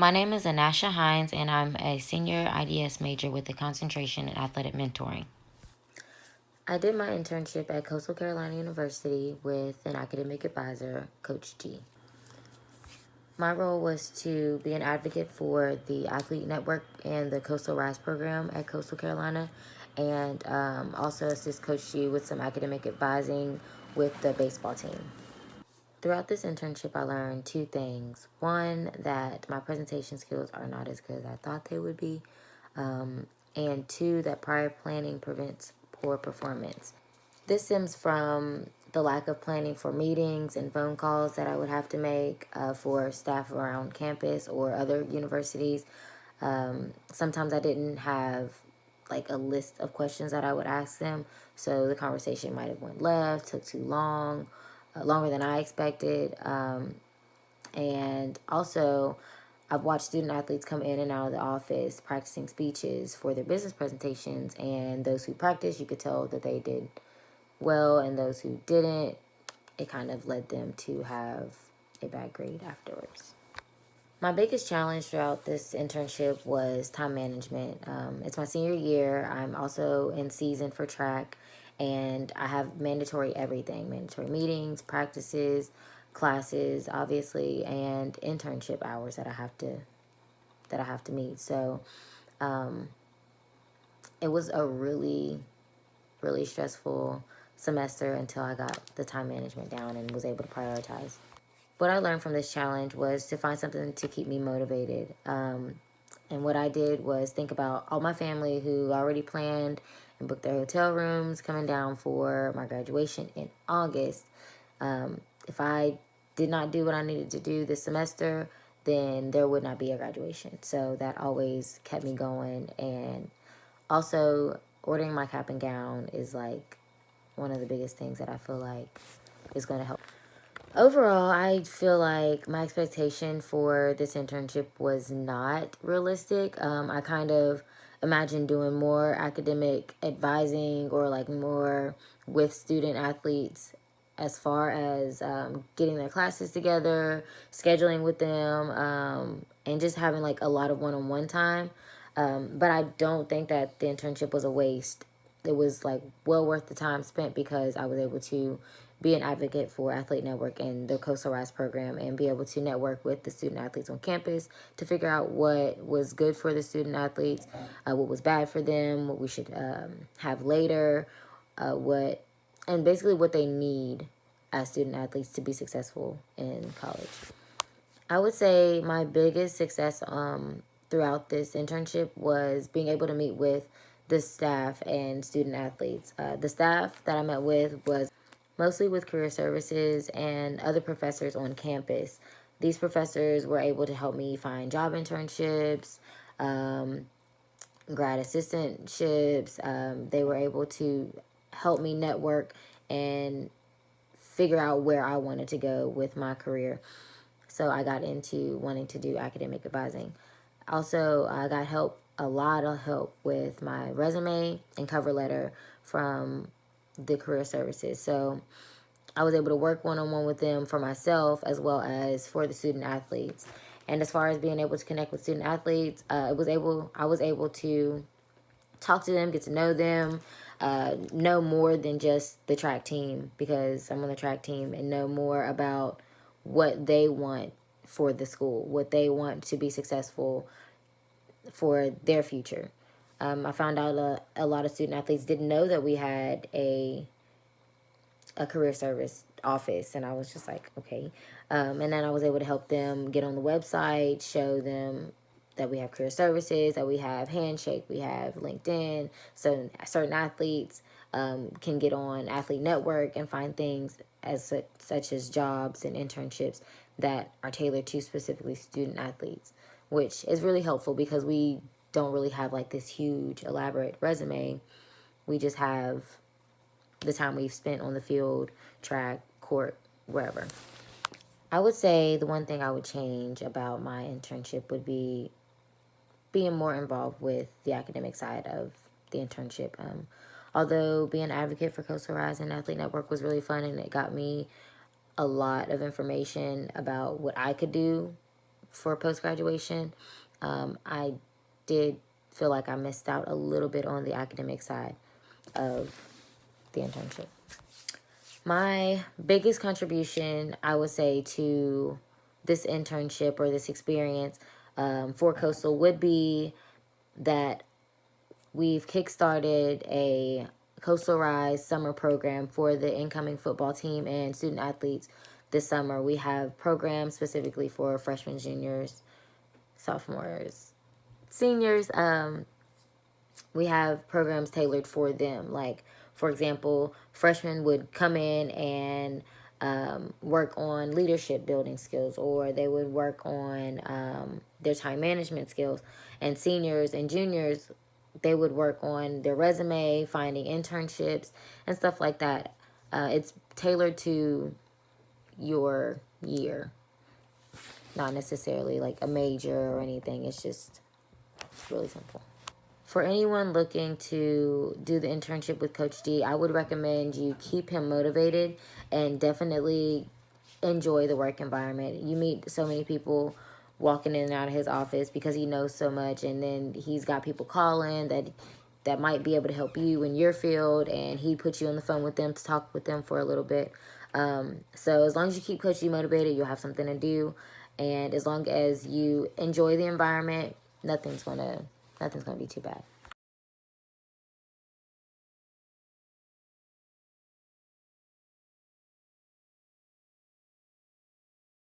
My name is Anasha Hines, and I'm a senior IDS major with a concentration in athletic mentoring. I did my internship at Coastal Carolina University with an academic advisor, Coach G. My role was to be an advocate for the athlete network and the Coastal Rise program at Coastal Carolina, and also assist Coach G with some academic advising with the baseball team. Throughout this internship, I learned two things. One, that my presentation skills are not as good as I thought they would be. And two, that prior planning prevents poor performance. This stems from the lack of planning for meetings and phone calls that I would have to make for staff around campus or other universities. Sometimes I didn't have like a list of questions that I would ask them, so the conversation might have went left, took too long, longer than I expected. And also, I've watched student athletes come in and out of the office practicing speeches for their business presentations, and those who practiced, you could tell that they did well, and those who didn't, it kind of led them to have a bad grade afterwards. My biggest challenge throughout this internship was time management. It's my senior year. I'm also in season for track, and I have mandatory everything: mandatory meetings, practices, classes, obviously, and internship hours that I have to meet. So, it was a really stressful semester until I got the time management down and was able to prioritize. What I learned from this challenge was to find something to keep me motivated. And what I did was think about all my family who already planned and booked their hotel rooms coming down for my graduation in August. If I did not do what I needed to do this semester, then there would not be a graduation. So that always kept me going. And also, ordering my cap and gown is like one of the biggest things that I feel like is going to help. Overall, I feel like my expectation for this internship was not realistic. I kind of imagined doing more academic advising or like more with student athletes as far as getting their classes together, scheduling with them, and just having like a lot of one-on-one time. But I don't think that the internship was a waste. It was like well worth the time spent because I was able to be an advocate for Athlete Network and the Coastal Rise program and be able to network with the student athletes on campus to figure out what was good for the student athletes, what was bad for them, what we should have later, and basically what they need as student athletes to be successful in college. I would say my biggest success throughout this internship was being able to meet with the staff and student athletes. The staff that I met with was mostly with career services and other professors on campus. These professors were able to help me find job internships, grad assistantships. They were able to help me network and figure out where I wanted to go with my career. So I got into wanting to do academic advising. Also, I got a lot of help with my resume and cover letter from the career services. So I was able to work one-on-one with them for myself as well as for the student athletes. And as far as being able to connect with student athletes, I was able to talk to them, get to know them, know more than just the track team because I'm on the track team, and know more about what they want for the school, what they want to be successful for their future. I found out a lot of student athletes didn't know that we had a career service office, and I was just like, okay. And then I was able to help them get on the website, show them that we have career services, that we have Handshake, we have LinkedIn, so certain athletes can get on Athlete Network and find things such as jobs and internships that are tailored to specifically student athletes, which is really helpful because we don't really have like this huge elaborate resume. We just have the time we've spent on the field, track, court, wherever. I would say the one thing I would change about my internship would be being more involved with the academic side of the internship. Although being an advocate for Coastal Rise and Athlete Network was really fun, and it got me a lot of information about what I could do for post-graduation, I did feel like I missed out a little bit on the academic side of the internship. My biggest contribution, I would say, to this internship or this experience for Coastal would be that we've kickstarted a Coastal Rise summer program for the incoming football team and student athletes this summer. We have programs specifically for freshmen, juniors, sophomores, seniors. We have programs tailored for them. Like, for example, freshmen would come in and work on leadership building skills, or they would work on their time management skills. And seniors and juniors, they would work on their resume, finding internships, and stuff like that. It's tailored to your year, not necessarily like a major or anything. It's really simple. For anyone looking to do the internship with Coach D, I would recommend you keep him motivated and definitely enjoy the work environment. You meet so many people walking in and out of his office because he knows so much, and then he's got people calling that might be able to help you in your field, and he puts you on the phone with them to talk with them for a little bit. So as long as you keep Coach D motivated, you'll have something to do, and as long as you enjoy the environment, nothing's gonna be too bad.